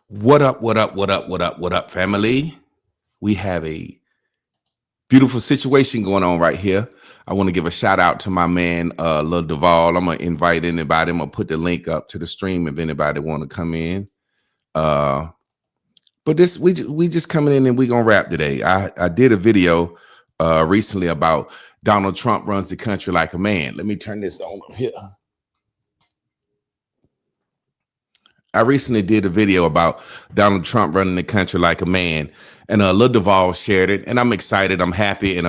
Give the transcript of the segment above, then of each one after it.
What up, what up, what up, what up, what up, family? We have a beautiful situation going on right here. I want to give a shout out to my man, Lil Duval. I'm going to invite anybody. I'm going to put the link up to the stream if anybody want to come in. But this, we just coming in and we going to rap today. I did a video recently about Donald Trump runs the country like a man. Let me turn this on up here. I recently did a video about Donald Trump running the country like a man, and Lil Duval shared it, and I'm excited. I'm happy, and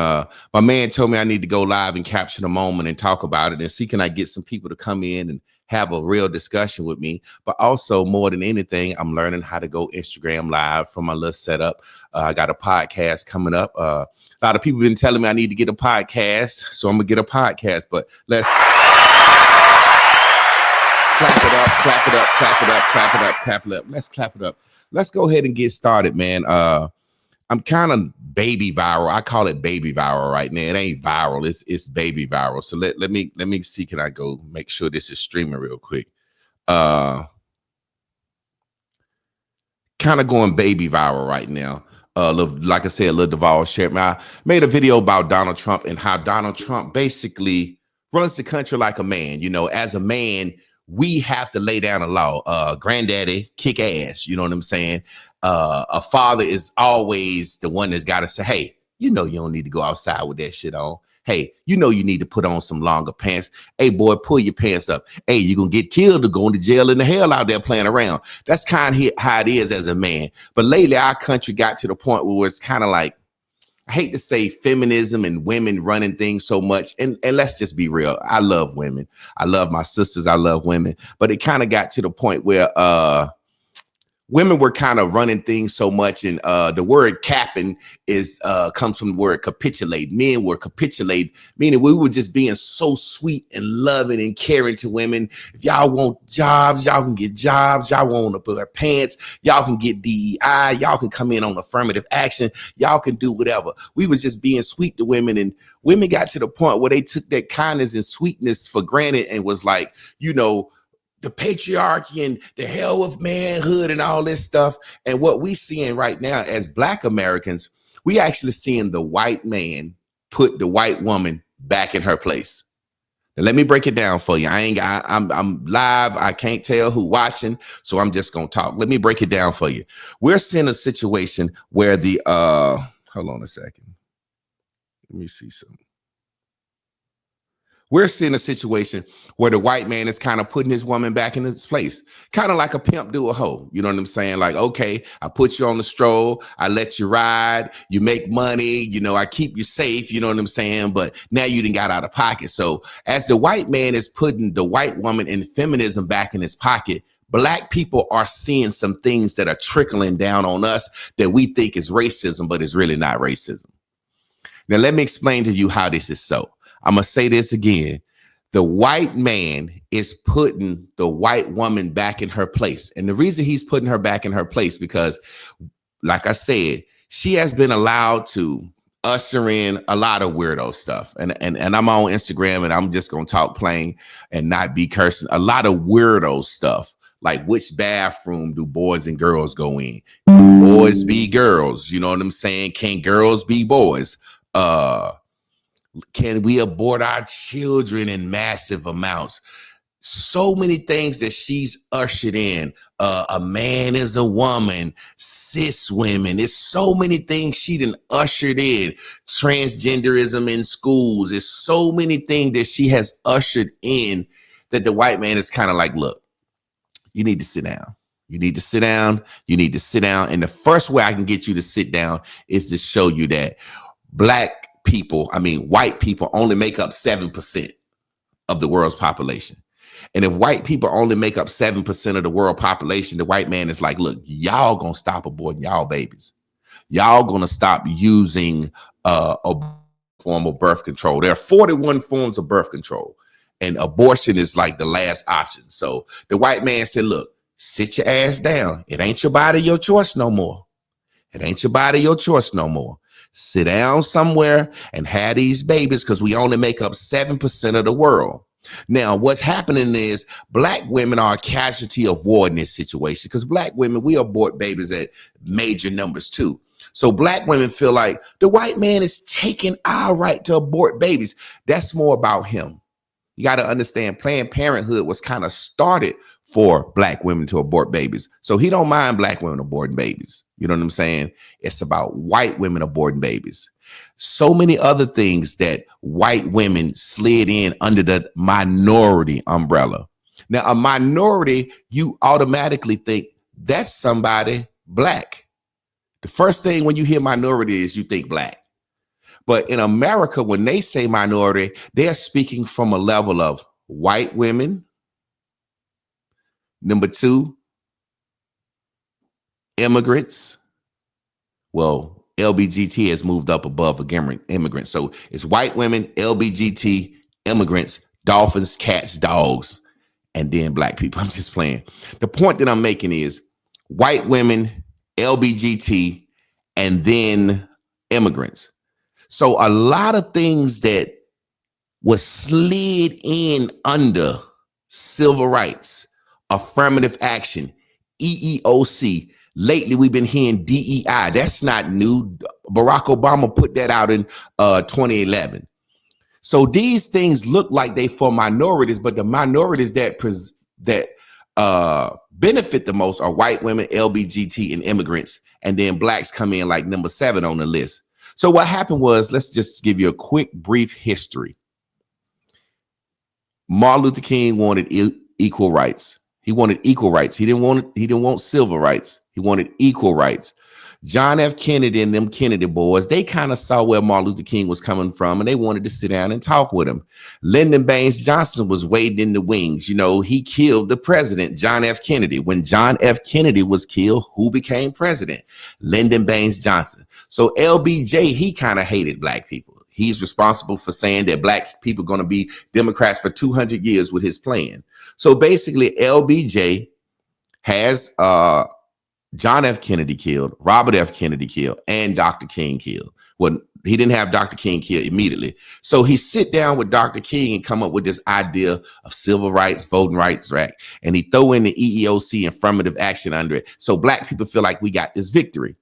my man told me I need to go live and capture the moment and talk about it and see can I get some people to come in and have a real discussion with me. But also, more than anything, I'm learning how to go Instagram live from my little setup. I got a podcast coming up. A lot of people have been telling me I need to get a podcast, so I'm gonna get a podcast. But let's clap it up, clap it up, clap it up, clap it up, clap it up. Let's clap it up. Let's go ahead and get started, man. I'm kind of baby viral. I call it baby viral right now. It ain't viral. It's baby viral. So let me see. Can I go make sure this is streaming real quick? Kind of going baby viral right now. Like I said, Lil Duval shared me. I made a video about Donald Trump and how Donald Trump basically runs the country like a man. You know, as a man, we have to lay down a law. Granddaddy kick ass. You know what I'm saying? A father is always the one that's got to say, hey, you know, you don't need to go outside with that shit on. Hey, you know, you need to put on some longer pants. Hey, boy, pull your pants up. Hey, you're going to get killed or going to jail in the hell out there playing around. That's kind of how it is as a man. But lately, our country got to the point where it's kind of like, I hate to say feminism and women running things so much. And let's just be real. I love women. I love my sisters. I love women. But it kind of got to the point where women were kind of running things so much. And the word capping is comes from the word capitulate. Men were capitulate, meaning we were just being so sweet and loving and caring to women. If y'all want jobs, y'all can get jobs. Y'all want to wear pants. Y'all can get DEI. Y'all can come in on affirmative action. Y'all can do whatever. We was just being sweet to women. And women got to the point where they took that kindness and sweetness for granted and was like, you know, the patriarchy and the hell of manhood and all this stuff. And what we seeing right now as Black Americans, we actually seeing the white man put the white woman back in her place. Now, let me break it down for you. I'm live. I can't tell who watching, so I'm just gonna talk. Let me break it down for you. We're seeing a situation where the hold on a second. Let me see something. We're seeing a situation where the white man is kind of putting his woman back in his place, kind of like a pimp do a hoe. You know what I'm saying? Like, okay, I put you on the stroll. I let you ride. You make money. You know, I keep you safe. You know what I'm saying? But now you done got out of pocket. So as the white man is putting the white woman and feminism back in his pocket, Black people are seeing some things that are trickling down on us that we think is racism, but it's really not racism. Now, let me explain to you how this is so. I'm going to say this again. The white man is putting the white woman back in her place. And the reason he's putting her back in her place, because like I said, she has been allowed to usher in a lot of weirdo stuff. And I'm on Instagram and I'm just going to talk plain and not be cursing. A lot of weirdo stuff. Like, which bathroom do boys and girls go in? Can boys be girls? You know what I'm saying? Can girls be boys? Can we abort our children in massive amounts? So many things that she's ushered in. A man is a woman, cis women. It's so many things she done ushered in. Transgenderism in schools. There's so many things that she has ushered in that the white man is kind of like, look, you need to sit down. You need to sit down. You need to sit down. And the first way I can get you to sit down is to show you that white people only make up 7% of the world's population. And if white people only make up 7% of the world population, the white man is like, look, y'all gonna stop aborting y'all babies. Y'all gonna stop using a form of birth control. There are 41 forms of birth control, and abortion is like the last option. So the white man said, look, sit your ass down. It ain't your body, your choice no more. It ain't your body, your choice no more. Sit down somewhere and have these babies, because we only make up 7% of the world. Now, what's happening is black women are a casualty of war in this situation because black women, we abort babies at major numbers too. So black women feel like the white man is taking our right to abort babies. That's more about him. You got to understand Planned Parenthood was kind of started for black women to abort babies. So he don't mind black women aborting babies. You know what I'm saying? It's about white women aborting babies. So many other things that white women slid in under the minority umbrella. Now, a minority, you automatically think that's somebody black. The first thing when you hear minority is you think black. But in America, when they say minority, they're speaking from a level of white women. Number two, immigrants. Well, LBGT has moved up above immigrants. So it's white women, LBGT, immigrants, dolphins, cats, dogs, and then black people. I'm just playing. The point that I'm making is white women, LBGT, and then immigrants. So a lot of things that was slid in under civil rights, affirmative action, EEOC. Lately, we've been hearing DEI. That's not new. Barack Obama put that out in 2011. So these things look like they for minorities, but the minorities that benefit the most are white women, LBGT, and immigrants. And then blacks come in like number 7 on the list. So what happened was, let's just give you a quick, brief history. Martin Luther King wanted equal rights. He wanted equal rights. He didn't want civil rights. He wanted equal rights. John F. Kennedy and them Kennedy boys, they kind of saw where Martin Luther King was coming from, and they wanted to sit down and talk with him. Lyndon Baines Johnson was waiting in the wings. You know, he killed the president, John F. Kennedy. When John F. Kennedy was killed, who became president? Lyndon Baines Johnson. So LBJ, he kind of hated black people. He's responsible for saying that black people are going to be Democrats for 200 years with his plan. So basically, LBJ has John F. Kennedy killed, Robert F. Kennedy killed, and Dr. King killed. Well, he didn't have Dr. King killed immediately. So he sit down with Dr. King and come up with this idea of civil rights, voting rights act, and he throw in the EEOC, affirmative action, under it. So black people feel like we got this victory.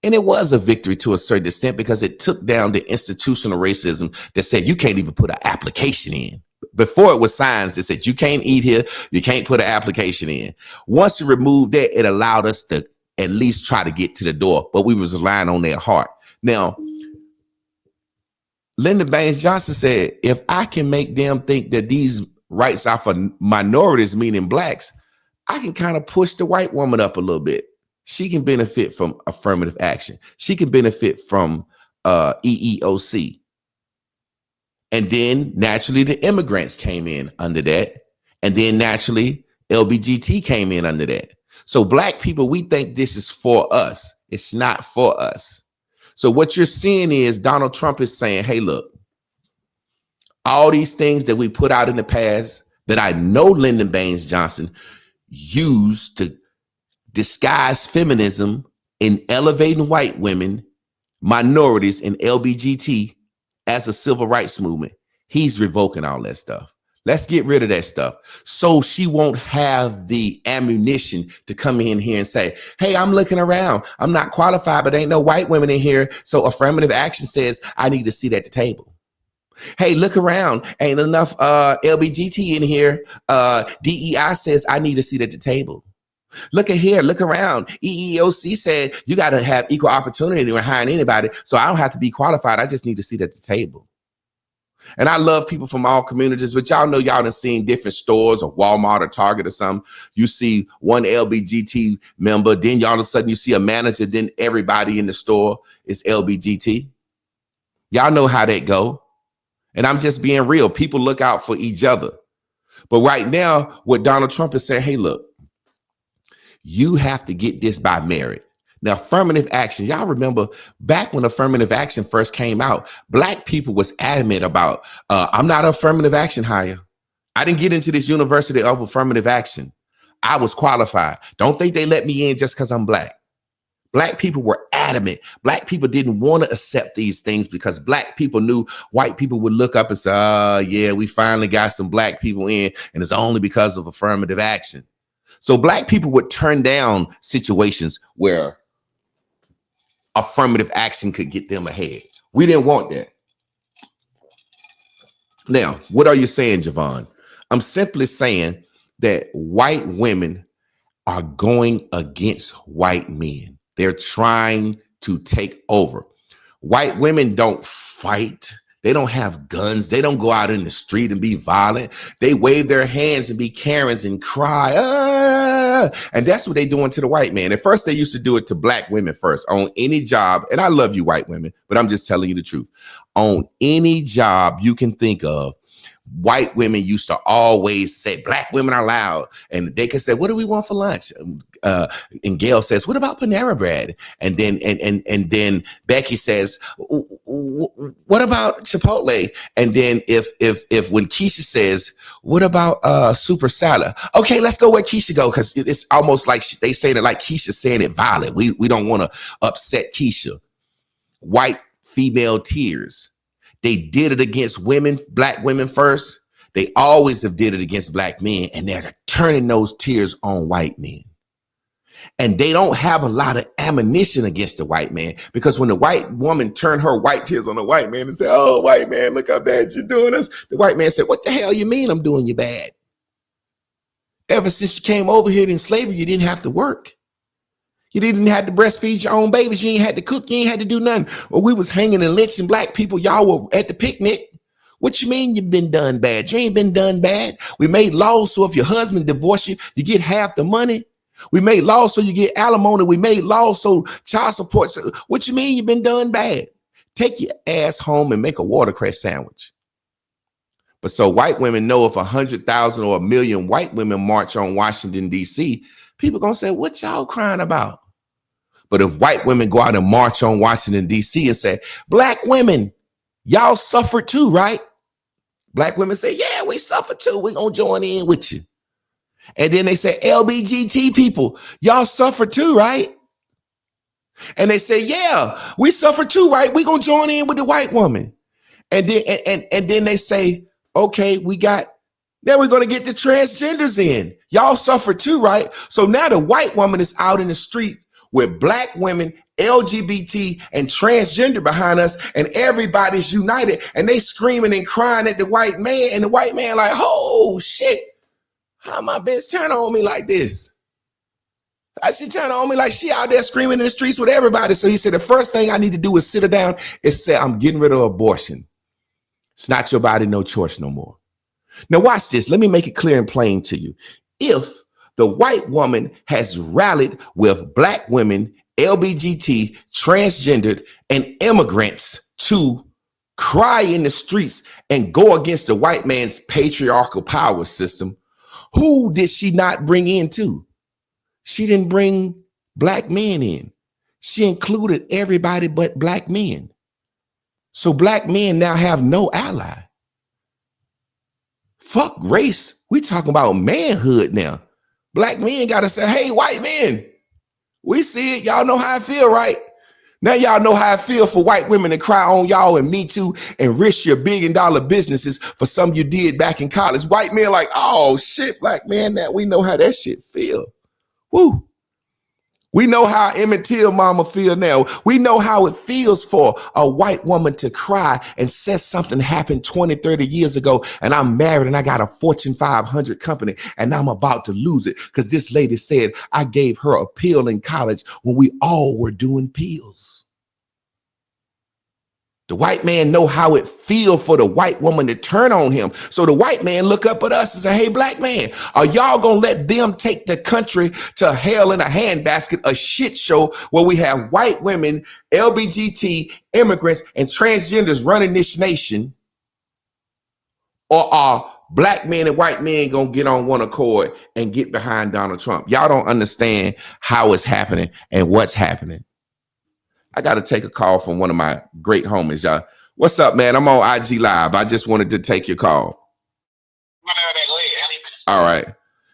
And it was a victory to a certain extent because it took down the institutional racism that said you can't even put an application in. Before it was signs that said you can't eat here, you can't put an application in. Once you removed that, it allowed us to at least try to get to the door, but we was relying on their heart. Now, Lyndon Baines Johnson said, if I can make them think that these rights are for minorities, meaning blacks, I can kind of push the white woman up a little bit. She can benefit from affirmative action. She can benefit from EEOC. And then naturally the immigrants came in under that. And then naturally LBGT came in under that. So black people, we think this is for us. It's not for us. So what you're seeing is Donald Trump is saying, hey, look, all these things that we put out in the past that I know Lyndon Baines Johnson used to disguise feminism in elevating white women, minorities, and LBGT as a civil rights movement. He's revoking all that stuff. Let's get rid of that stuff so she won't have the ammunition to come in here and say, hey, I'm looking around. I'm not qualified, but ain't no white women in here. So affirmative action says I need a seat at the table. Hey, look around. Ain't enough LBGT in here. DEI says I need a seat at the table. Look at here, look around. EEOC said you got to have equal opportunity when hiring anybody. So I don't have to be qualified. I just need a seat at the table. And I love people from all communities, but y'all know y'all done seen different stores or Walmart or Target or something. You see one LBGT member, then y'all of a sudden you see a manager, then everybody in the store is LBGT. Y'all know how that go. And I'm just being real. People look out for each other. But right now, what Donald Trump is saying, hey, look, you have to get this by merit. Now, affirmative action, y'all remember back when affirmative action first came out, black people was adamant about, I'm not an affirmative action hire. I didn't get into this university of affirmative action. I was qualified. Don't think they let me in just because I'm black. Black people were adamant. Black people didn't want to accept these things because black people knew white people would look up and say, oh, yeah, we finally got some black people in, and it's only because of affirmative action. So black people would turn down situations where affirmative action could get them ahead. We didn't want that. Now, what are you saying, Javon? I'm simply saying that white women are going against white men. They're trying to take over. White women don't fight. They don't have guns. They don't go out in the street and be violent. They wave their hands and be Karens and cry. Ah! And that's what they're doing to the white man. At first, they used to do it to black women first on any job. And I love you, white women, but I'm just telling you the truth. On any job you can think of, white women used to always say, black women are loud. And they could say, what do we want for lunch? And Gail says, what about Panera Bread? And then and then Becky says, what about Chipotle? And then if when Keisha says, what about super salad? Okay, let's go where Keisha go, because it's almost like they say it like Keisha saying it violent. We don't want to upset Keisha. White female tears. They did it against women, black women first. They always have did it against black men, and they're turning those tears on white men. And they don't have a lot of ammunition against the white man, because when the white woman turned her white tears on the white man and said, oh, white man, look how bad you're doing us. The white man said, what the hell you mean I'm doing you bad? Ever since you came over here in slavery, you didn't have to work. You didn't have to breastfeed your own babies. You ain't had to cook. You ain't had to do nothing. Well, we was hanging and lynching black people. Y'all were at the picnic. What you mean you've been done bad? You ain't been done bad. We made laws so if your husband divorced you, you get half the money. We made laws so you get alimony. We made laws so child support. So what you mean you've been done bad? Take your ass home and make a watercress sandwich. But so white women know if 100,000 or 1 million white women march on Washington, D.C., people going to say, what y'all crying about? But if white women go out and march on Washington, D.C. and say, black women, y'all suffered too, right? Black women say, yeah, we suffered too. We're going to join in with you. And then they say, LGBT people, y'all suffered too, right? And they say, yeah, we suffered too, right? We're going to join in with the white woman. And then, and then they say, okay, now we're going to get the transgenders in. Y'all suffer too, right? So now the white woman is out in the streets with black women, LGBT, and transgender behind us, and everybody's united, and they screaming and crying at the white man, and the white man like, oh, shit, how my bitch turn on me like this? She turned on me like she out there screaming in the streets with everybody. So he said, the first thing I need to do is sit her down and say, I'm getting rid of abortion. It's not your body, no choice no more. Now watch this. Let me make it clear and plain to you. If the white woman has rallied with black women, LGBT, transgendered, and immigrants to cry in the streets and go against the white man's patriarchal power system, who did she not bring in too? She didn't bring black men in. She included everybody but black men. So black men now have no ally. Fuck race. We talking about manhood now. Black men got to say, hey, white men, we see it. Y'all know how I feel, right? Now y'all know how I feel for white women to cry on y'all and me too and risk your $1 billion businesses for something you did back in college. White men like, oh, shit, black man, that we know how that shit feel. Woo. We know how Emmett Till mama feel now. We know how it feels for a white woman to cry and say something happened 20, 30 years ago, and I'm married and I got a Fortune 500 company and I'm about to lose it because this lady said I gave her a pill in college when we all were doing pills. The white man know how it feel for the white woman to turn on him. So the white man look up at us and say, hey, black man, are y'all going to let them take the country to hell in a handbasket, a shit show where we have white women, LGBT, immigrants, and transgenders running this nation? Or are black men and white men going to get on one accord and get behind Donald Trump? Y'all don't understand how it's happening and what's happening. I got to take a call from one of my great homies, y'all. What's up, man? I'm on IG Live. I just wanted to take your call. All right.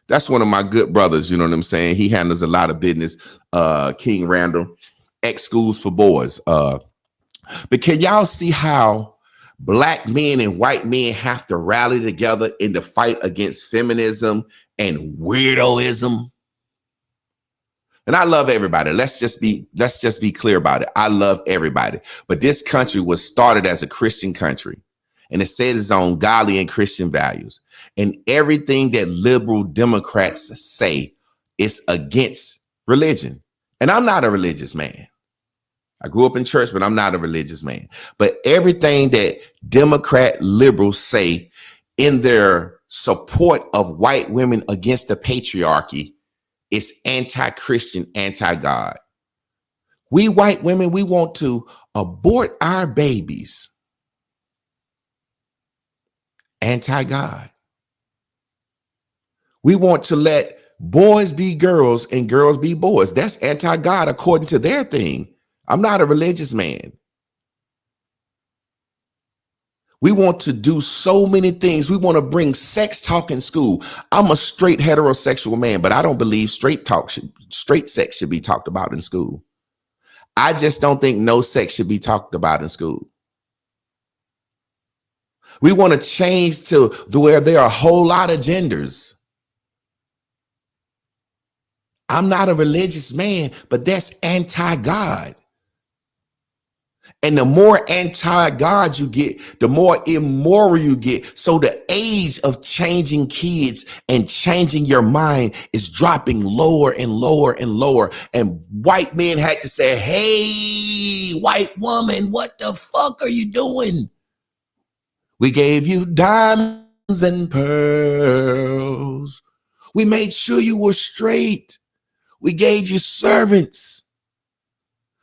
That's one of my good brothers. You know what I'm saying? He handles a lot of business. King Randall, X Schools for Boys. But can y'all see how black men and white men have to rally together in the fight against feminism and weirdoism? And I love everybody. Let's just be clear about it. I love everybody. But this country was started as a Christian country. And it says it's on godly and Christian values. And everything that liberal Democrats say is against religion. And I'm not a religious man. I grew up in church, but I'm not a religious man. But everything that Democrat liberals say in their support of white women against the patriarchy is anti-Christian, anti-God. We white women, we want to abort our babies. Anti-God. We want to let boys be girls and girls be boys. That's anti-God according to their thing. I'm not a religious man. We want to do so many things. We want to bring sex talk in school. I'm a straight heterosexual man, but I don't believe straight sex should be talked about in school. I just don't think no sex should be talked about in school. We want to change to where there are a whole lot of genders. I'm not a religious man, but that's anti-God. And the more anti-God you get, the more immoral you get. So the age of changing kids and changing your mind is dropping lower and lower and lower. And white men had to say, hey, white woman, what the fuck are you doing? We gave you diamonds and pearls. We made sure you were straight. We gave you servants.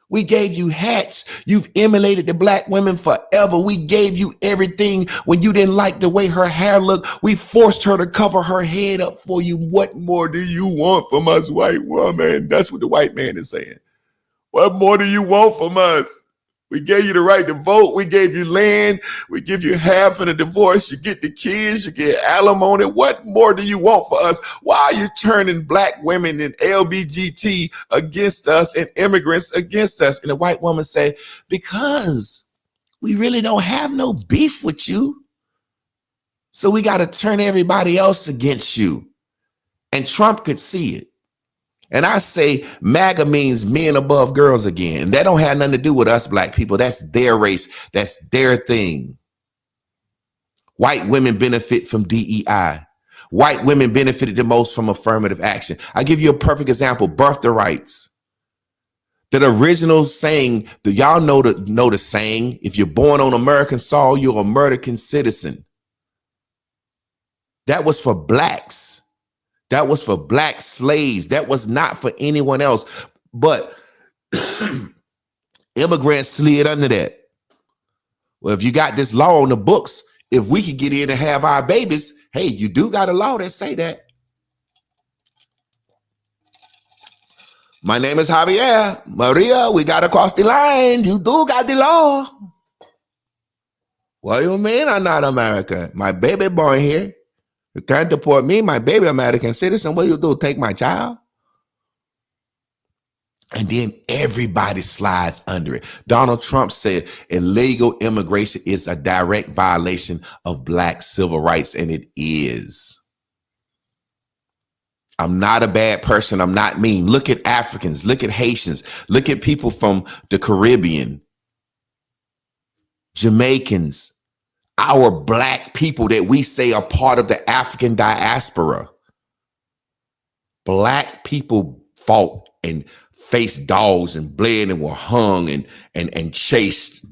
We gave you hats. You've emulated the black women forever. We gave you everything. When you didn't like the way her hair looked, we forced her to cover her head up for you. What more do you want from us, white woman? That's what the white man is saying. What more do you want from us? We gave you the right to vote. We gave you land. We give you half in a divorce. You get the kids. You get alimony. What more do you want for us? Why are you turning black women and LGBT against us and immigrants against us? And the white woman say, because we really don't have no beef with you. So we got to turn everybody else against you. And Trump could see it. And I say MAGA means men above girls again. And that don't have nothing to do with us black people. That's their race. That's their thing. White women benefit from DEI. White women benefited the most from affirmative action. I'll give you a perfect example, birthday rights. The original saying, that y'all know the saying, if you're born on American soil, you're a American citizen. That was for blacks. That was for black slaves. That was not for anyone else. But immigrants slid under that. Well, if you got this law on the books, if we could get in and have our babies, hey, you do got a law that say that. My name is Javier. Maria, we got to cross the line. You do got the law. What do you mean I'm not American? My baby born here. You can't deport me, my baby American citizen. What do you do? Take my child? And then everybody slides under it. Donald Trump said illegal immigration is a direct violation of black civil rights, and it is. I'm not a bad person. I'm not mean. Look at Africans. Look at Haitians. Look at people from the Caribbean, Jamaicans. Our black people that we say are part of the African diaspora. Black people fought and faced dogs and bled and were hung and chased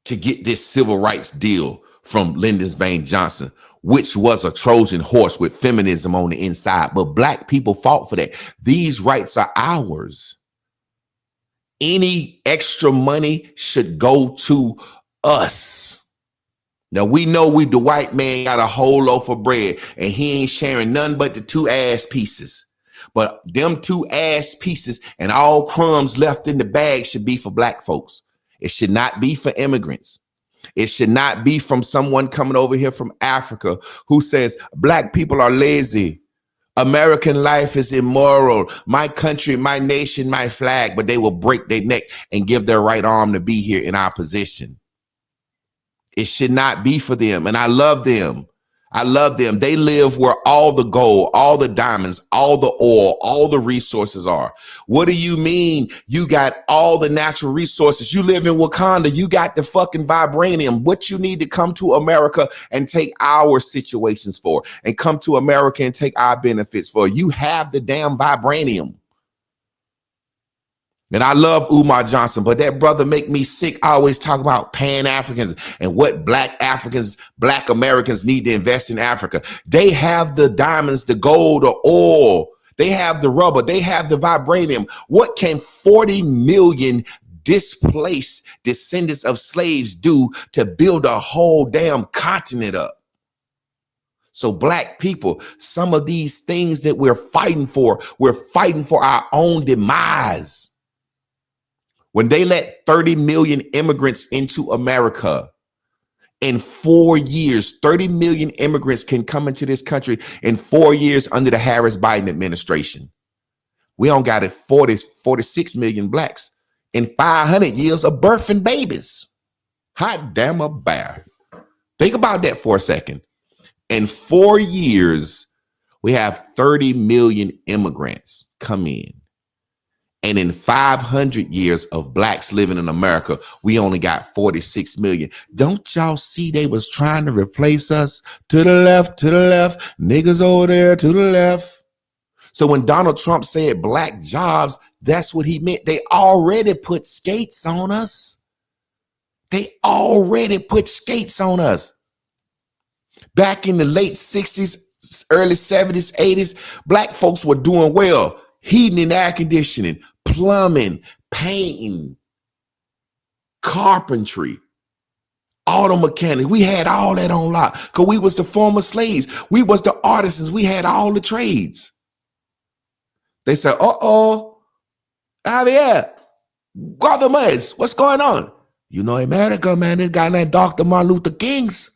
to get this civil rights deal from Lyndon Baines Johnson, which was a Trojan horse with feminism on the inside. But black people fought for that. These rights are ours. Any extra money should go to us. Now we know the white man got a whole loaf of bread and he ain't sharing none but the 2 ass pieces. But them 2 ass pieces and all crumbs left in the bag should be for black folks. It should not be for immigrants. It should not be from someone coming over here from Africa who says black people are lazy. American life is immoral. My country, my nation, my flag, but they will break their neck and give their right arm to be here in our position. It should not be for them. And I love them. I love them. They live where all the gold, all the diamonds, all the oil, all the resources are. What do you mean you got all the natural resources? You live in Wakanda. You got the fucking vibranium. What you need to come to America and take our situations for, and come to America and take our benefits for. You have the damn vibranium. And I love Umar Johnson, but that brother make me sick. I always talk about Pan-Africans and what black Africans, black Americans need to invest in Africa. They have the diamonds, the gold, the oil. They have the rubber. They have the vibranium. What can 40 million displaced descendants of slaves do to build a whole damn continent up? So black people, some of these things that we're fighting for our own demise. When they let 30 million immigrants into America in 4 years, 30 million immigrants can come into this country in 4 years under the Harris-Biden administration. We don't got it 46 million blacks in 500 years of birthing babies. Hot damn a bear. Think about that for a second. In 4 years, we have 30 million immigrants come in. And in 500 years of blacks living in America, we only got 46 million. Don't y'all see they was trying to replace us? To the left, niggas over there to the left. So when Donald Trump said black jobs, that's what he meant. They already put skates on us. They already put skates on us. Back in the late 60s, early 70s, 80s, black folks were doing well. Heating and air conditioning, plumbing, painting, carpentry, auto mechanics. We had all that on lock because we was the former slaves. We was the artisans. We had all the trades. They said, Javier, Guatemala, what's going on? You know, America, man, this guy named Dr. Martin Luther King's.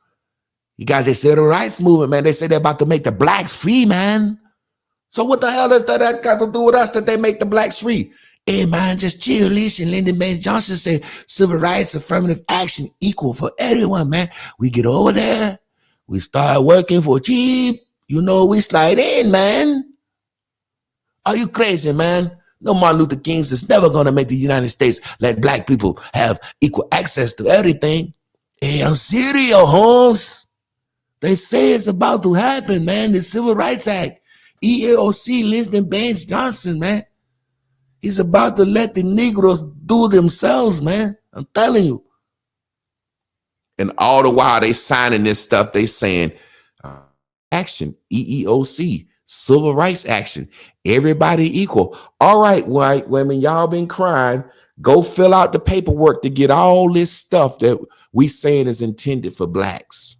He got this civil rights movement, man. They say they're about to make the blacks free, man. So what the hell does that got to do with us that they make the blacks free? Hey, man, just chill. Listen, Lyndon Baines Johnson said civil rights, affirmative action equal for everyone, man. We get over there. We start working for cheap. You know, we slide in, man. Are you crazy, man? No, Martin Luther King is never going to make the United States let black people have equal access to everything. Hey, I'm serious, Holmes. They say it's about to happen, man. The Civil Rights Act. EAOC, Lyndon Baines Johnson, man. He's about to let the Negroes do themselves, man. I'm telling you. And all the while they signing this stuff, they saying action, EEOC, civil rights action, everybody equal. All right, white women, y'all been crying. Go fill out the paperwork to get all this stuff that we saying is intended for blacks.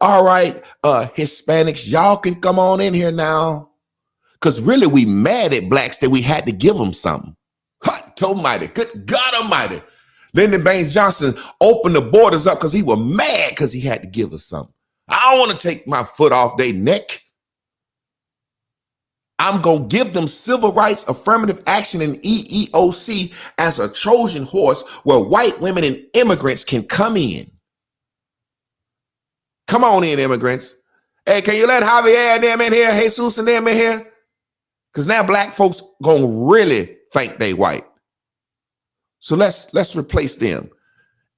All right, Hispanics, y'all can come on in here now. Because really, we mad at blacks that we had to give them something. Hot almighty, good God almighty. Lyndon Baines Johnson opened the borders up because he was mad because he had to give us something. I don't want to take my foot off their neck. I'm going to give them civil rights, affirmative action, and EEOC as a Trojan horse where white women and immigrants can come in. Come on in, immigrants. Hey, can you let Javier and them in here, Jesus and them in here? Because now black folks gonna really think they white. So let's replace them.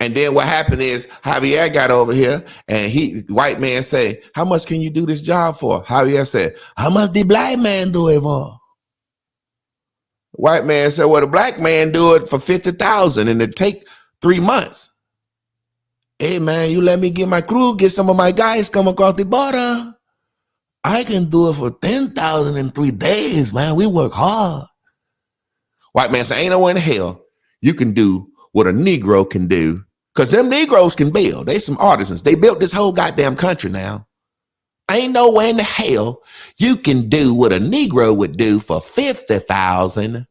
And then what happened is Javier got over here and white man say, how much can you do this job for? Javier said, how much the black man do it for? White man said, well, the black man do it for 50,000 and it take 3 months. Hey, man, you let me get my crew, get some of my guys come across the border. I can do it for 10,000 in 3 days, man. We work hard. White man said, ain't no way in hell you can do what a Negro can do. Because them Negroes can build. They some artisans. They built this whole goddamn country now. Ain't no way in the hell you can do what a Negro would do for 50,000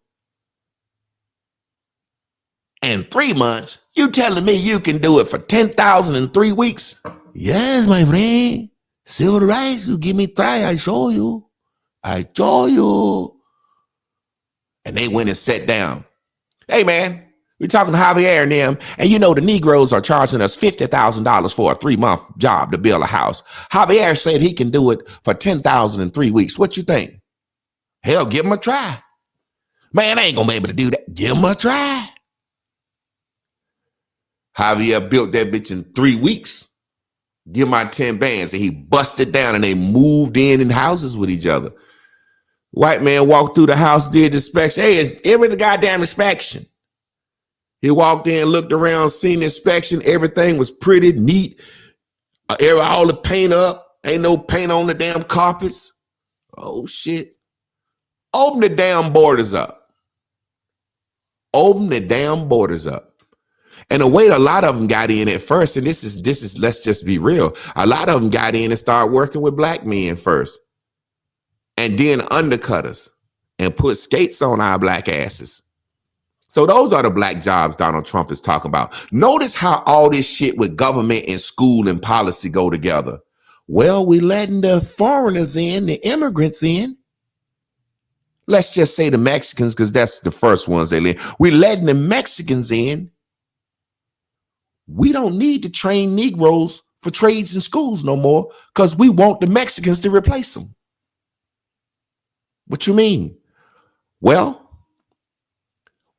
And 3 months? You telling me you can do it for 10,000 in 3 weeks? Yes, my friend. Silver rice, you give me try, I show you. I show you. And they went and sat down. Hey, man, we're talking to Javier and them, and you know the Negroes are charging us $50,000 for a 3-month job to build a house. Javier said he can do it for 10,000 in 3 weeks. What you think? Hell, give him a try. Man, I ain't gonna be able to do that. Give him a try. Javier built that bitch in 3 weeks. Give my 10 bands, and he busted down, and they moved in houses with each other. White man walked through the house, did the inspection. Hey, every goddamn inspection. He walked in, looked around, seen the inspection. Everything was pretty neat. All the paint up. Ain't no paint on the damn carpets. Oh, shit. Open the damn borders up. Open the damn borders up. And the way a lot of them got in at first, and this is let's just be real. A lot of them got in and started working with black men first. And then undercut us and put skates on our black asses. So those are the black jobs Donald Trump is talking about. Notice how all this shit with government and school and policy go together. Well, we letting the foreigners in, the immigrants in. Let's just say the Mexicans, because that's the first ones they live. We letting the Mexicans in. We don't need to train Negroes for trades and schools no more because we want the Mexicans to replace them. What you mean? Well,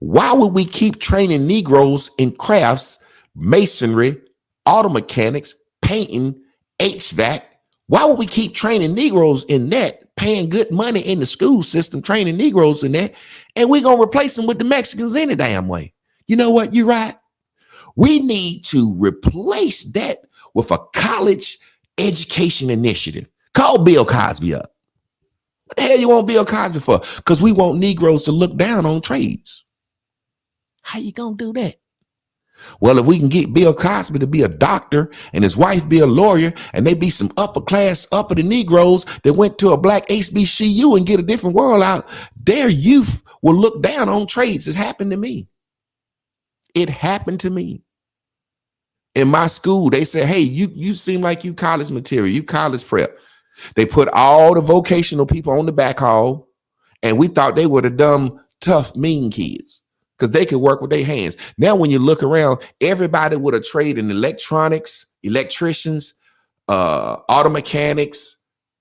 why would we keep training Negroes in crafts, masonry, auto mechanics, painting, HVAC? Why would we keep training Negroes in that, paying good money in the school system, training Negroes in that, and we're going to replace them with the Mexicans any damn way? You know what? You're right. We need to replace that with a college education initiative. Call Bill Cosby up. What the hell you want Bill Cosby for? Because we want Negroes to look down on trades. How you gonna do that? Well, if we can get Bill Cosby to be a doctor and his wife be a lawyer and they be some upper class, uppity Negroes that went to a black HBCU and get a different world out, their youth will look down on trades. It happened to me. It happened to me. In my school, they said, hey, you seem like you college material, you college prep. They put all the vocational people on the back hall, and we thought they were the dumb, tough, mean kids because they could work with their hands. Now, when you look around, everybody with a trade in electronics, electricians, auto mechanics,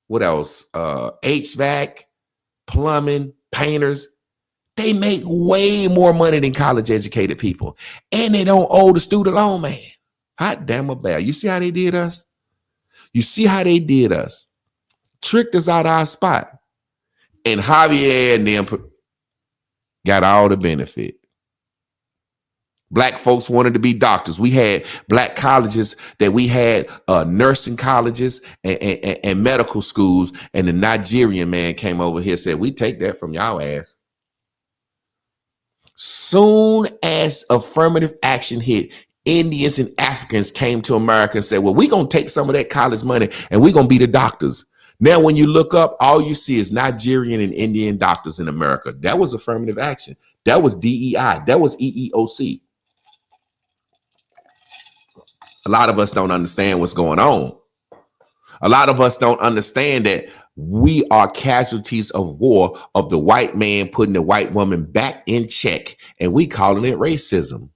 what else? HVAC, plumbing, painters. They make way more money than college educated people, and they don't owe the student loan, man. Hot damn a bear. You see how they did us? You see how they did us? Tricked us out of our spot. And Javier and them got all the benefit. Black folks wanted to be doctors. We had black colleges that we had nursing colleges and medical schools. And the Nigerian man came over here and said, we take that from y'all ass. Soon as affirmative action hit, Indians and Africans came to America and said, well, we're going to take some of that college money and we're going to be the doctors. Now, when you look up, all you see is Nigerian and Indian doctors in America. That was affirmative action. That was DEI. That was EEOC. A lot of us don't understand what's going on. A lot of us don't understand that we are casualties of war, of the white man putting the white woman back in check, and we calling it racism.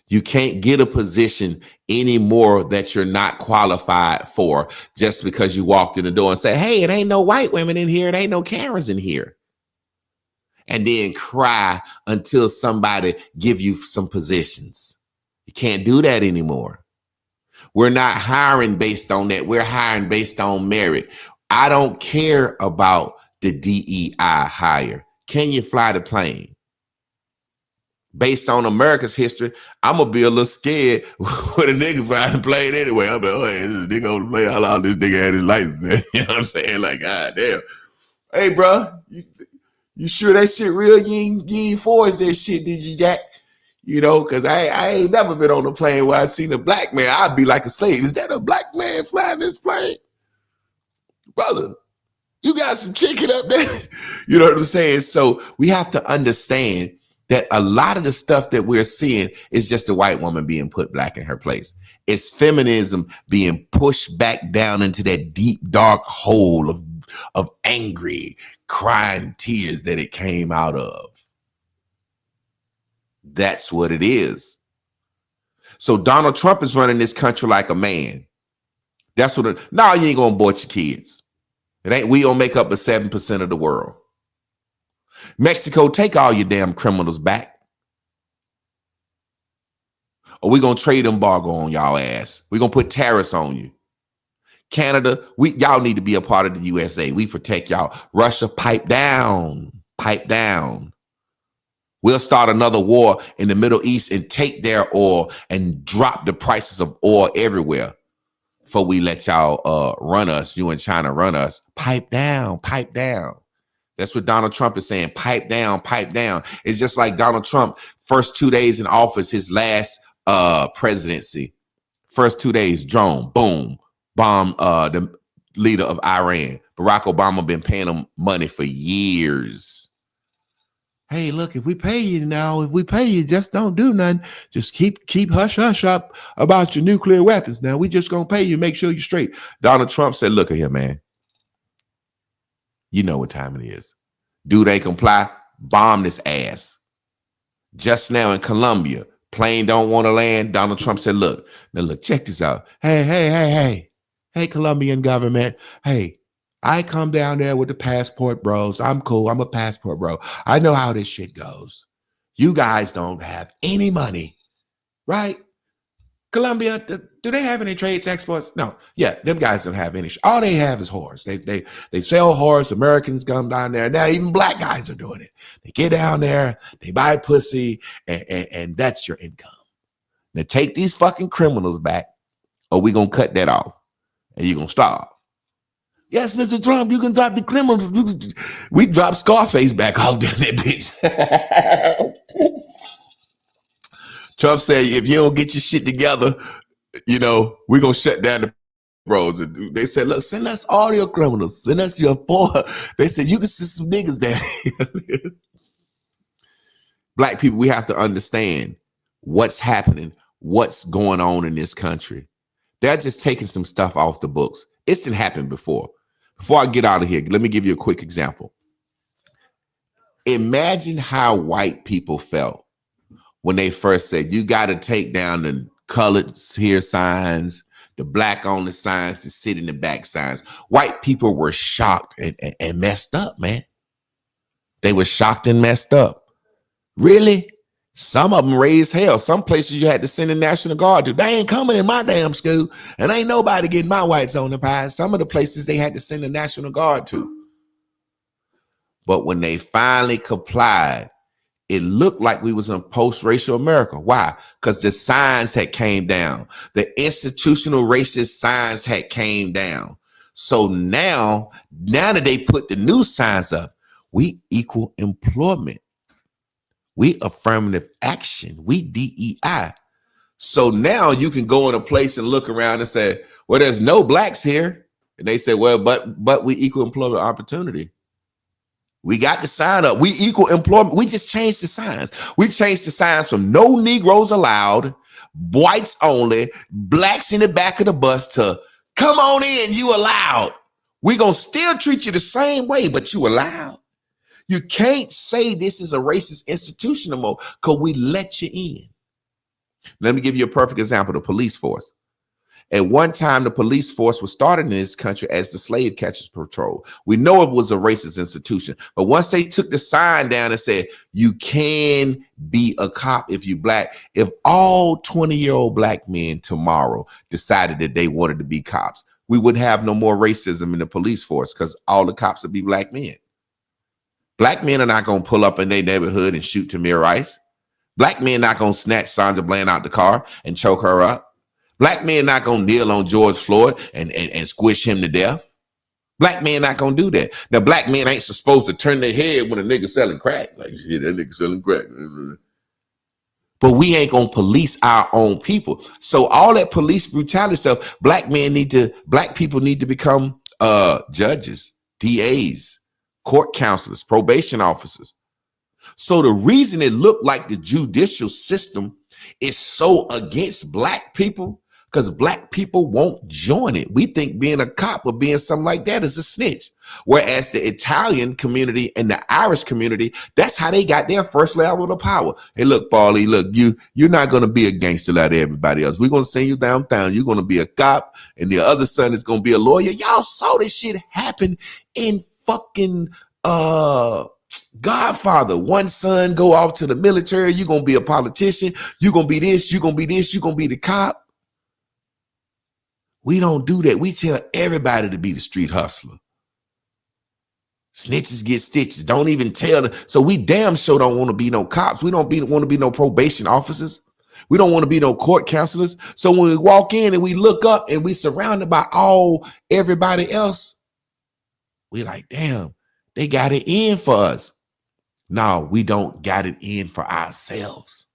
You can't get a position anymore that you're not qualified for just because you walked in the door and say, hey, it ain't no white women in here. It ain't no Karens in here. And then cry until somebody give you some positions. You can't do that anymore. We're not hiring based on that. We're hiring based on merit. I don't care about the DEI hire. Can you fly the plane? Based on America's history, I'm going to be a little scared when a nigga fly the plane anyway. I'm like, oh, hey, this nigga on the plane. How long this nigga had his license? You know what I'm saying? Like, God damn. Hey, bro, you sure that shit real? You ain't forced that shit, did you, Jack? You know, because I ain't never been on a plane where I seen a black man. I'd be like a slave. Is that a black man flying this plane? Brother, you got some chicken up there? You know what I'm saying? So we have to understand that a lot of the stuff that we're seeing is just a white woman being put black in her place. It's feminism being pushed back down into that deep, dark hole of angry, crying tears that it came out of. That's what it is. So Donald Trump is running this country like a man. That's what no, you ain't gonna abort your kids. It ain't we don't make up but 7% of the world. Mexico, take all your damn criminals back. Or we gonna trade embargo on y'all ass. We gonna put tariffs on you. Canada, y'all need to be a part of the USA. We protect y'all. Russia, pipe down. Pipe down. We'll start another war in the Middle East and take their oil and drop the prices of oil everywhere before we let y'all run us. You and China run us. Pipe down, pipe down. That's what Donald Trump is saying. Pipe down, pipe down. It's just like Donald Trump, first 2 days in office, his last presidency. First 2 days, drone, boom, bomb the leader of Iran. Barack Obama been paying him money for years. Hey, look, if we pay you, just don't do nothing. Just keep hush up about your nuclear weapons. Now, we just gonna pay you, make sure you're straight. Donald Trump said, look at here, man. You know what time it is. Dude ain't comply, bomb this ass. Just now in Colombia, plane don't want to land. Donald Trump said, look, check this out. Hey, Colombian government. Hey, I come down there with the passport bros. I'm cool. I'm a passport bro. I know how this shit goes. You guys don't have any money, right? Colombia, do they have any trades, exports? No. Yeah, them guys don't have any. All they have is whores. They sell whores. Americans come down there. Now even black guys are doing it. They get down there, they buy pussy, and that's your income. Now take these fucking criminals back, or we gonna cut that off, and you're gonna starve. Yes, Mr. Trump, you can drop the criminals. We dropped Scarface back off that bitch. Trump said, if you don't get your shit together, we're going to shut down the roads. And they said, look, send us all your criminals. Send us your poor. They said, you can send some niggas down. Black people, we have to understand what's happening, what's going on in this country. They're just taking some stuff off the books. It's didn't happen before. Before I get out of here, let me give you a quick example. Imagine how white people felt when they first said, you got to take down the colored here signs, the black on the signs, the sit in the back signs. White people were shocked and messed up, man. They were shocked and messed up. Really? Some of them raised hell. Some places you had to send the National Guard to. They ain't coming in my damn school. And ain't nobody getting my whites on the pie. Some of the places they had to send the National Guard to. But when they finally complied, it looked like we was in post-racial America. Why? Because the signs had came down. The institutional racist signs had came down. So now that they put the new signs up, we equal employment. We affirmative action. We DEI. So now you can go in a place and look around and say, well, there's no blacks here. And they say, well, but we equal employment opportunity. We got the sign up. We equal employment. We just changed the signs. We changed the signs from no Negroes allowed, whites only, blacks in the back of the bus to come on in, you allowed. We're going to still treat you the same way, but you allowed. You can't say this is a racist institution no more because we let you in. Let me give you a perfect example, the police force. At one time, the police force was started in this country as the slave catchers patrol. We know it was a racist institution, but once they took the sign down and said, you can be a cop if you black, if all 20-year-old black men tomorrow decided that they wanted to be cops, we would have no more racism in the police force because all the cops would be black men. Black men are not going to pull up in their neighborhood and shoot Tamir Rice. Black men not going to snatch Sandra Bland out the car and choke her up. Black men not going to kneel on George Floyd and squish him to death. Black men not going to do that. Now, black men ain't supposed to turn their head when a nigga selling crack. Like, shit, that nigga selling crack. But we ain't going to police our own people. So all that police brutality stuff, black people need to become judges, DAs, court counselors, probation officers. So the reason it looked like the judicial system is so against black people, because black people won't join it. We think being a cop or being something like that is a snitch. Whereas the Italian community and the Irish community, that's how they got their first level of power. Hey, look, Paulie, look, you're not going to be a gangster like everybody else. We're going to send you downtown. You're going to be a cop, and the other son is going to be a lawyer. Y'all saw this shit happen in fucking Godfather. One son go off to the military. You're going to be a politician. You're going to be this. You're going to be this. You're going to be the cop. We don't do that. We tell everybody to be the street hustler. Snitches get stitches. Don't even tell them. So we damn sure don't want to be no cops. We don't want to be no probation officers. We don't want to be no court counselors. So when we walk in and we look up and we surrounded by everybody else, we like, damn, they got it in for us. No, we don't got it in for ourselves.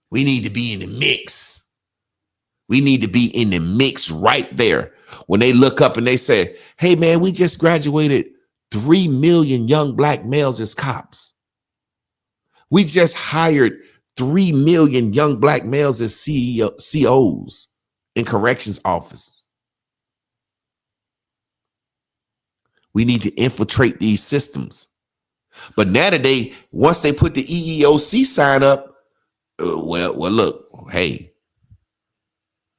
We need to be in the mix. We need to be in the mix right there. When they look up and they say, hey, man, we just graduated 3 million young black males as cops. We just hired 3 million young black males as COs in corrections offices. We need to infiltrate these systems. But now that once they put the EEOC sign up, well, look, hey,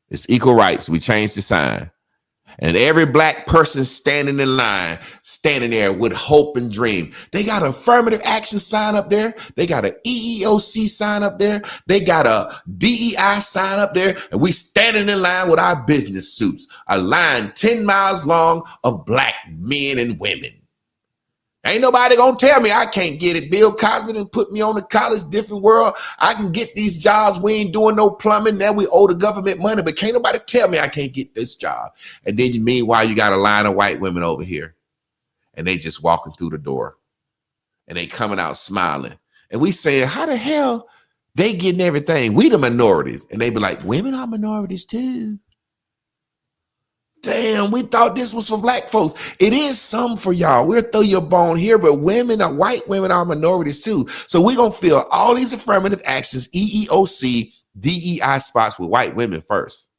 it's equal rights. We changed the sign. And every black person standing in line, standing there with hope and dream. They got an affirmative action sign up there. They got an EEOC sign up there. They got a DEI sign up there. And we standing in line with our business suits, a line 10 miles long of black men and women. Ain't nobody gonna tell me I can't get it. Bill Cosby done put me on the college different world. I can get these jobs. We ain't doing no plumbing. Now we owe the government money, but can't nobody tell me I can't get this job. And then meanwhile, you got a line of white women over here and they just walking through the door and they coming out smiling. And we saying, how the hell they getting everything? We the minorities. And they be like, women are minorities too. Damn, we thought this was for black folks. It is some for y'all. We'll throw your bone here, but white women are minorities too. So we're going to fill all these affirmative actions, EEOC, DEI spots with white women first.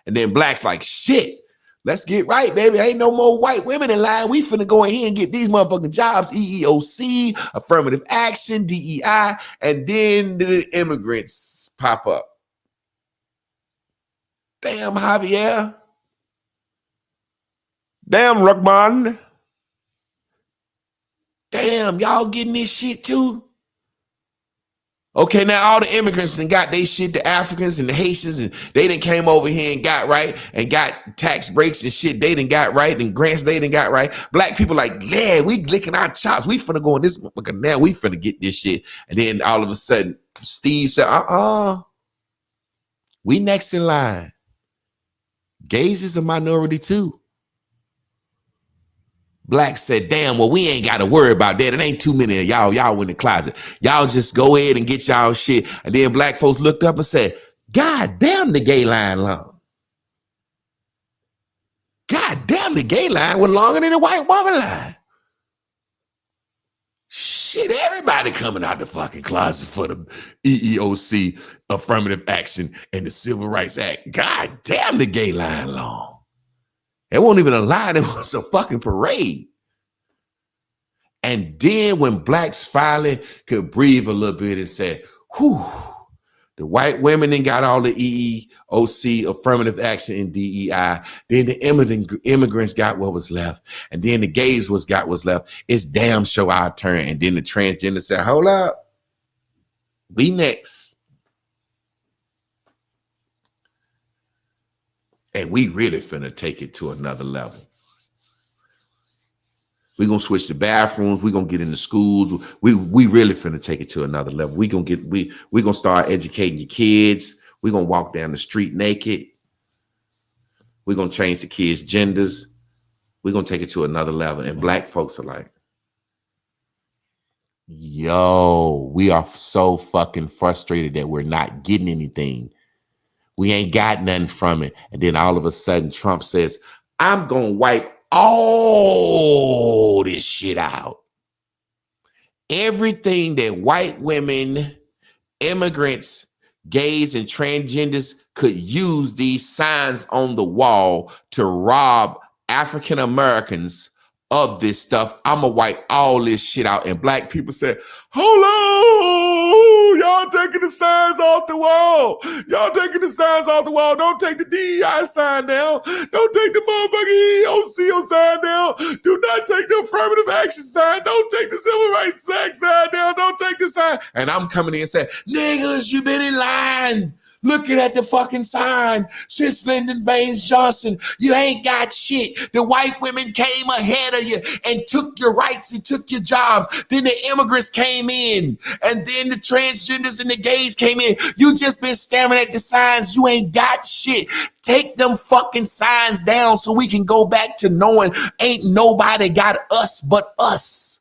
And then blacks like, shit, let's get right, baby. Ain't no more white women in line. We finna go ahead and get these motherfucking jobs, EEOC, affirmative action, DEI, and then the immigrants pop up. Damn, Javier. Damn, Ruckman. Damn, y'all getting this shit too? Okay, now all the immigrants done got they shit, the Africans and the Haitians, and they done came over here and got right and got tax breaks and shit they done got right and grants they done got right. Black people like, yeah, we licking our chops. We finna go in this motherfucker now. We finna get this shit. And then all of a sudden, Steve said, we next in line. Gays is a minority too. Blacks said, damn, well, we ain't got to worry about that. It ain't too many of y'all in the closet. Y'all just go ahead and get y'all shit. And then black folks looked up and said, God damn, the gay line long. God damn, the gay line was longer than the white woman line. Shit, everybody coming out the fucking closet for the EEOC, affirmative action, and the Civil Rights Act. God damn, the gay line long. It wasn't even a line. It was a fucking parade. And then when blacks finally could breathe a little bit and say, whew, the white women then got all the EEOC, affirmative action, and DEI. Then the immigrants got what was left. And then the gays got what's left. It's damn sure our turn. And then the transgender said, hold up. We next. And we really finna take it to another level. We're gonna switch the bathrooms. We're gonna get into schools. We really finna take it to another level. We're gonna start educating your kids. We're gonna walk down the street naked. We're gonna change the kids' genders. We're gonna take it to another level. And black folks are like, yo, we are so fucking frustrated that we're not getting anything. We ain't got nothing from it. And then all of a sudden, Trump says, I'm going to wipe all this shit out. everything that white women, immigrants, gays, and transgenders could use these signs on the wall to rob African Americans of this stuff. I'm gonna wipe all this shit out. And black people said, hold on, y'all taking the signs off the wall. Y'all taking the signs off the wall. Don't take the DEI sign down. Don't take the motherfucking EOCO sign down. Do not take the affirmative action sign. Don't take the civil rights act sign down. Don't take the sign. And I'm coming in and saying, niggas, you been in line. Looking at the fucking sign since Lyndon Baines Johnson, you ain't got shit. The white women came ahead of you and took your rights and took your jobs. Then the immigrants came in, and then the transgenders and the gays came in. You just been staring at the signs. You ain't got shit. Take them fucking signs down so we can go back to knowing ain't nobody got us but us.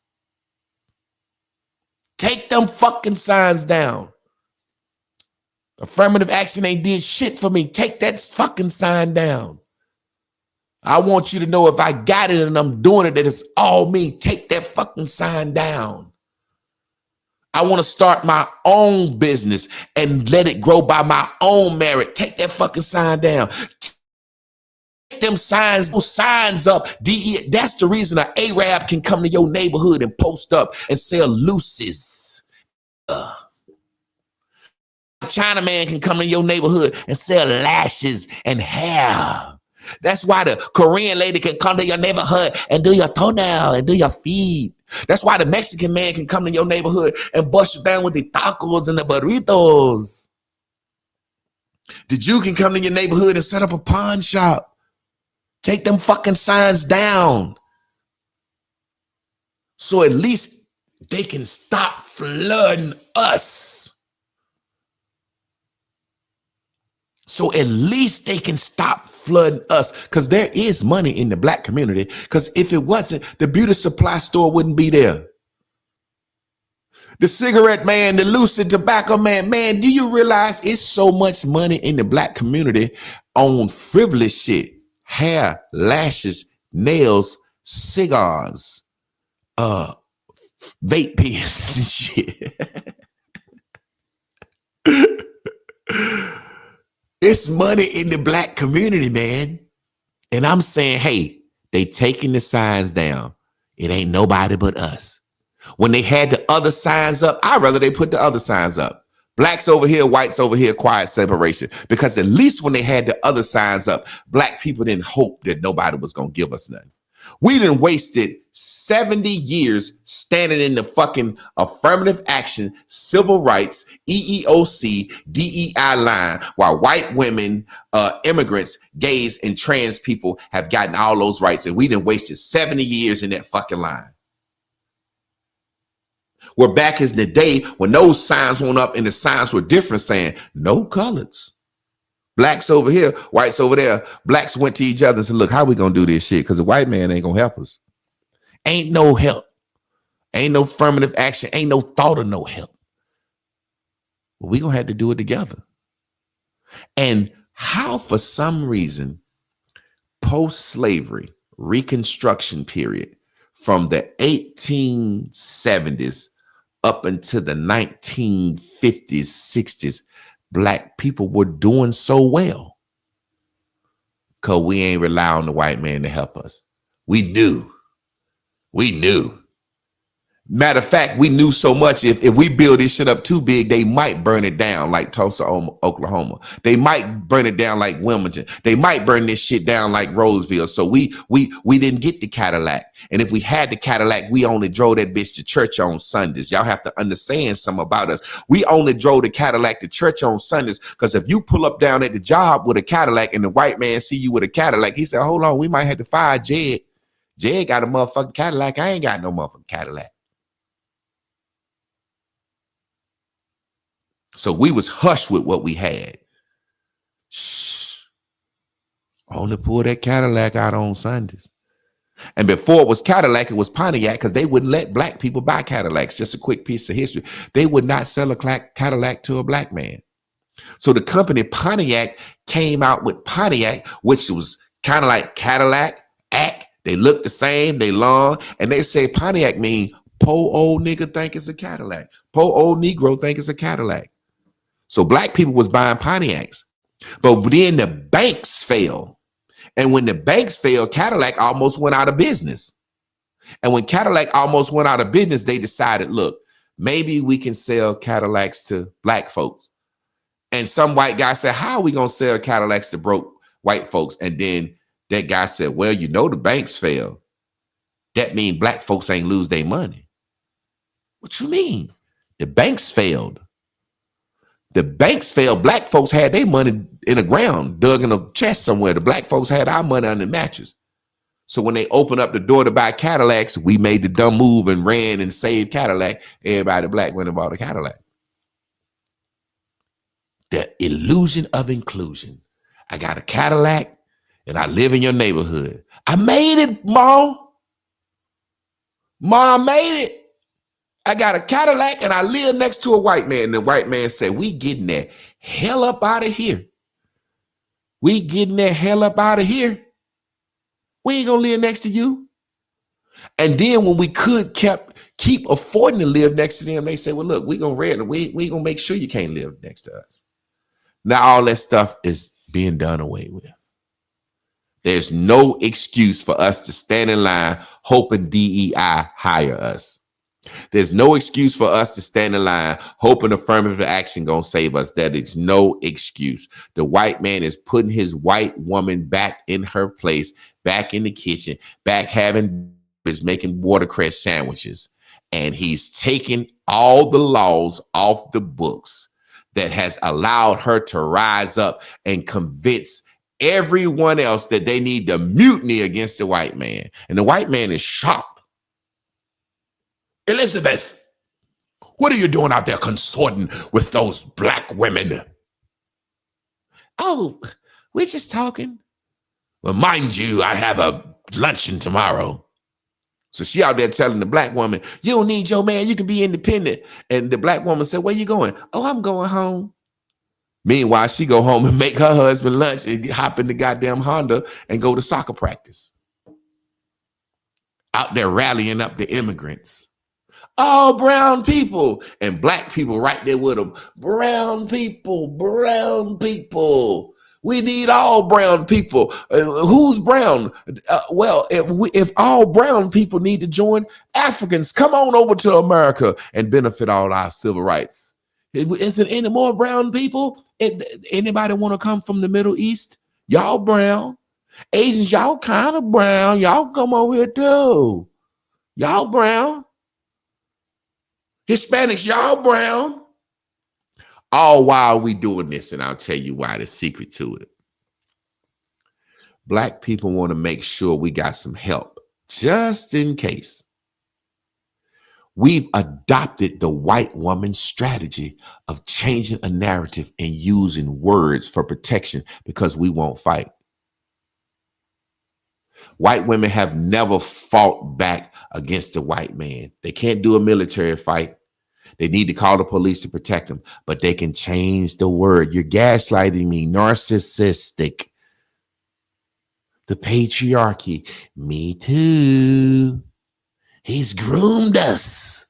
Take them fucking signs down. Affirmative action ain't did shit for me. Take that fucking sign down. I want you to know if I got it and I'm doing it, that it's all me. Take that fucking sign down. I want to start my own business and let it grow by my own merit. Take that fucking sign down. Take them signs, those signs up. That's the reason an Arab can come to your neighborhood and post up and sell looses. China man can come in your neighborhood and sell lashes and hair. That's why the Korean lady can come to your neighborhood and do your toenail and do your feet. That's why the Mexican man can come to your neighborhood and bust you down with the tacos and the burritos. The Jew can come to your neighborhood and set up a pawn shop. Take them fucking signs down. So at least they can stop flooding us. So at least they can stop flooding us, because there is money in the black community. Because if it wasn't, the beauty supply store wouldn't be there. The cigarette man, the lucid tobacco man, do you realize it's so much money in the black community on frivolous shit? Hair, lashes, nails, cigars, vape pens and shit. It's money in the black community, man. And I'm saying, hey, they taking the signs down. It ain't nobody but us. When they had the other signs up, I'd rather they put the other signs up. Blacks over here, whites over here, quiet separation. Because at least when they had the other signs up, black people didn't hope that nobody was going to give us nothing. We done wasted 70 years standing in the fucking affirmative action, civil rights, EEOC, DEI line, while white women, immigrants, gays, and trans people have gotten all those rights. And we done wasted 70 years in that fucking line. We're back in the day when those signs went up and the signs were different, saying no colors. Blacks over here, whites over there. Blacks went to each other and said, look, how we going to do this shit? Because the white man ain't going to help us. Ain't no help. Ain't no affirmative action. Ain't no thought of no help. Well, we going to have to do it together. And how, for some reason, post-slavery, Reconstruction period, from the 1870s up until the 1950s, 60s, black people were doing so well because we ain't rely on the white man to help us. We knew. Matter of fact, we knew so much if we build this shit up too big, they might burn it down like Tulsa, Oklahoma. They might burn it down like Wilmington. They might burn this shit down like Roseville. So we didn't get the Cadillac. And if we had the Cadillac, we only drove that bitch to church on Sundays. Y'all have to understand something about us. We only drove the Cadillac to church on Sundays because if you pull up down at the job with a Cadillac and the white man see you with a Cadillac, he said, hold on, we might have to fire Jed. Jed got a motherfucking Cadillac. I ain't got no motherfucking Cadillac. So we was hushed with what we had. Shh. Only pull that Cadillac out on Sundays. And before it was Cadillac, it was Pontiac, because they wouldn't let black people buy Cadillacs. Just a quick piece of history. They would not sell a Cadillac to a black man. So the company Pontiac came out with Pontiac, which was kind of like Cadillac, act. They look the same, they long, and they say Pontiac mean Poor old nigga think it's a Cadillac. Poor old Negro think it's a Cadillac. So black people was buying Pontiacs. But then the banks failed. And when the banks failed, Cadillac almost went out of business. And when Cadillac almost went out of business, they decided, look, maybe we can sell Cadillacs to black folks. And some white guy said, how are we going to sell Cadillacs to broke white folks? And then that guy said, well, you know, the banks failed. That means black folks ain't lose their money. What you mean? The banks failed. The banks failed. Black folks had their money in the ground, dug in a chest somewhere. The black folks had our money under the mattress. So when they opened up the door to buy Cadillacs, we made the dumb move and ran and saved Cadillac. Everybody black went and bought a Cadillac. The illusion of inclusion. I got a Cadillac and I live in your neighborhood. I made it, Mom. Mom made it. I got a Cadillac and I live next to a white man. And the white man said, we getting that hell up out of here. We getting that hell up out of here. We ain't gonna live next to you. And then when we could keep affording to live next to them, they say, well, look, we gonna make sure you can't live next to us. Now all that stuff is being done away with. There's no excuse for us to stand in line hoping DEI hire us. There's no excuse for us to stand in line hoping affirmative action gonna save us. That is no excuse. The white man is putting his white woman back in her place, back in the kitchen, back making watercress sandwiches. And he's taking all the laws off the books that has allowed her to rise up and convince everyone else that they need to mutiny against the white man. And the white man is shocked. Elizabeth, what are you doing out there consorting with those black women? Oh, we're just talking. Well, mind you, I have a luncheon tomorrow. So she out there telling the black woman, you don't need your man, you can be independent. And the black woman said, where you going? Oh, I'm going home. Meanwhile, she go home and make her husband lunch and hop in the goddamn Honda and go to soccer practice. Out there rallying up the immigrants. All brown people and black people right there with them. Brown people, brown people. We need all brown people. Who's brown? Well, if all brown people need to join, Africans, come on over to America and benefit all our civil rights. Isn't any more brown people? Anybody want to come from the Middle East? Y'all brown. Asians, y'all kind of brown. Y'all come over here too. Y'all brown. Hispanics, y'all brown. All while we doing this, and I'll tell you why, the secret to it. Black people want to make sure we got some help, just in case. We've adopted the white woman's strategy of changing a narrative and using words for protection because we won't fight. White women have never fought back against a white man. They can't do a military fight. They need to call the police to protect them, but they can change the word. You're gaslighting me, narcissistic. The patriarchy, me too. He's groomed us.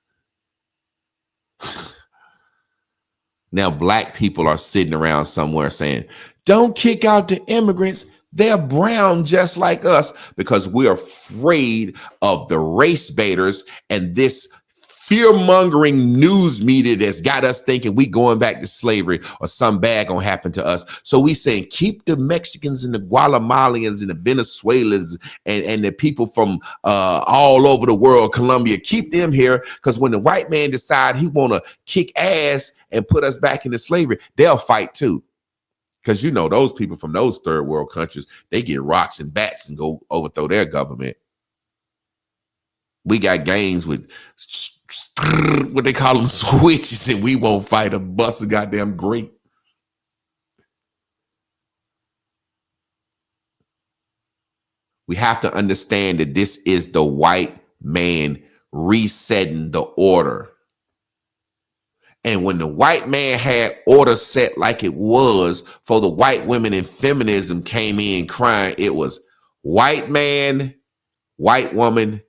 Now black people are sitting around somewhere saying, don't kick out the immigrants. They're brown just like us, because we're afraid of the race baiters and this fear-mongering news media that's got us thinking we going back to slavery or some bad gonna happen to us. So we saying keep the Mexicans and the Guatemalans and the Venezuelans and the people from all over the world, Colombia, keep them here, because when the white man decide he want to kick ass and put us back into slavery, they'll fight too. Because you know those people from those third world countries, they get rocks and bats and go overthrow their government. We got gangs with what they call them switches, and we won't fight a bust a goddamn grape. We have to understand that this is the white man resetting the order. And when the white man had order set like it was for the white women in feminism came in crying, it was white man, white woman,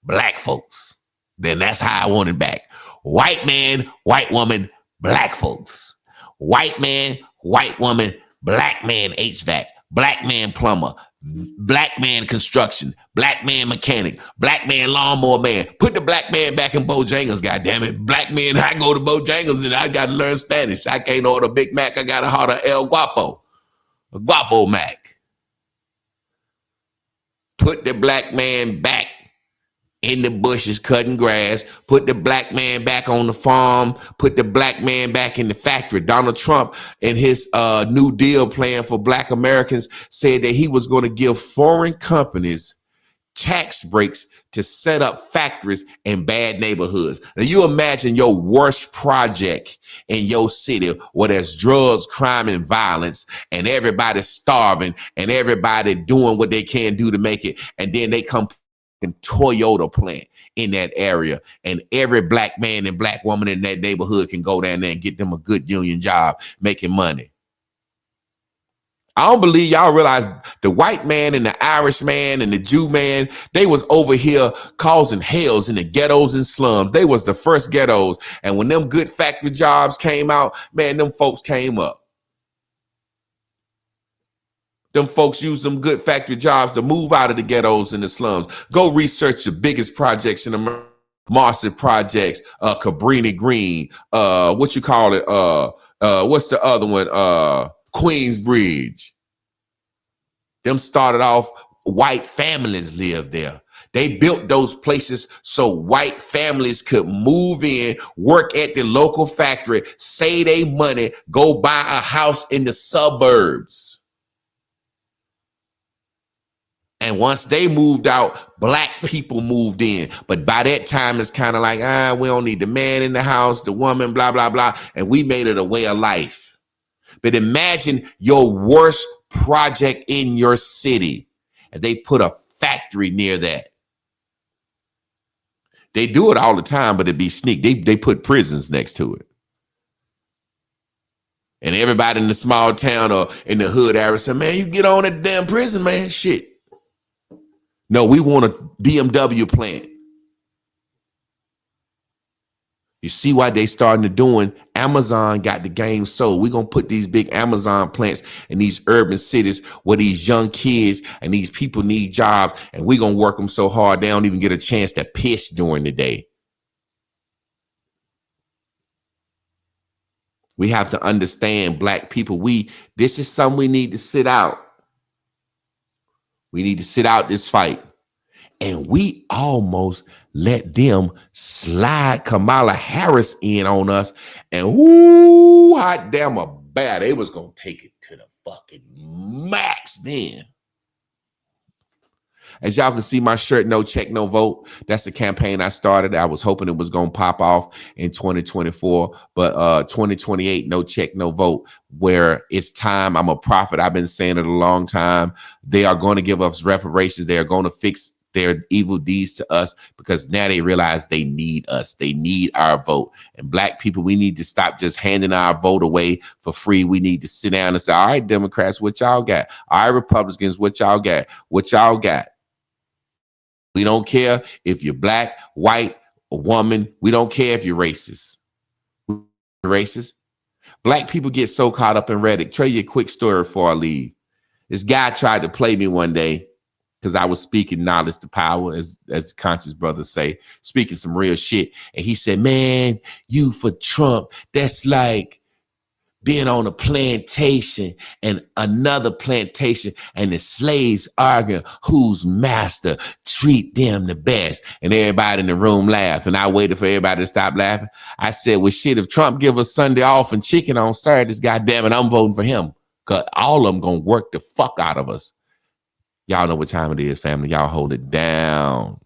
black folks. Then that's how I want it back. White man, white woman, black folks. White man, white woman, black man HVAC, black man plumber, black man construction, black man mechanic, black man lawnmower man. Put the black man back in Bojangles, goddammit. Black man, I go to Bojangles and I got to learn Spanish. I can't order Big Mac. I got to order El Guapo, a Guapo Mac. Put the black man back in the bushes cutting grass, put the black man back on the farm, put the black man back in the factory. Donald Trump and his New Deal plan for black Americans said that he was going to give foreign companies tax breaks to set up factories in bad neighborhoods. Now you imagine your worst project in your city where there's drugs, crime, and violence, and everybody's starving and everybody doing what they can do to make it, and then they come Toyota plant in that area, and every black man and black woman in that neighborhood can go down there and get them a good union job making money. I don't believe y'all realize the white man and the Irish man and the Jew man, they was over here causing hells in the ghettos and slums. They was the first ghettos, and when them good factory jobs came out, man, them folks came up. Them folks use them good factory jobs to move out of the ghettos and the slums. Go research the biggest projects in America. Marcy projects, Cabrini Green, what you call it? What's the other one? Queensbridge. Them started off, white families lived there. They built those places so white families could move in, work at the local factory, save their money, go buy a house in the suburbs. And once they moved out, black people moved in. But by that time, it's kind of like, we don't need the man in the house, the woman, blah, blah, blah. And we made it a way of life. But imagine your worst project in your city, and they put a factory near that. They do it all the time, but it'd be sneak. They put prisons next to it. And everybody in the small town or in the hood area say, man, you get on that damn prison, man, shit. No, we want a BMW plant. You see why they starting to doing? Amazon got the game sold. We're going to put these big Amazon plants in these urban cities where these young kids and these people need jobs, and we're going to work them so hard they don't even get a chance to piss during the day. We have to understand, black people, this is something we need to sit out. We need to sit out this fight. And we almost let them slide Kamala Harris in on us. And hot damn a bad. They was going to take it to the fucking max then. As y'all can see, my shirt, No Check, No Vote. That's the campaign I started. I was hoping it was going to pop off in 2024. But 2028, No Check, No Vote, where it's time. I'm a prophet. I've been saying it a long time. They are going to give us reparations. They are going to fix their evil deeds to us, because now they realize they need us. They need our vote. And black people, we need to stop just handing our vote away for free. We need to sit down and say, all right, Democrats, what y'all got? All right, Republicans, what y'all got? What y'all got? We don't care if you're black, white, a woman. We don't care if you're racist. Racist. Black people get so caught up in Reddit. Tell you a quick story before I leave. This guy tried to play me one day because I was speaking knowledge to power, as conscious brothers say, speaking some real shit. And he said, man, you for Trump, that's like being on a plantation and another plantation and the slaves arguing whose master treat them the best. And everybody in the room laughed. And I waited for everybody to stop laughing. I said, well, shit, if Trump give us Sunday off and chicken on Saturdays, goddamn it, I'm voting for him. Because all of them going to work the fuck out of us. Y'all know what time it is, family. Y'all hold it down.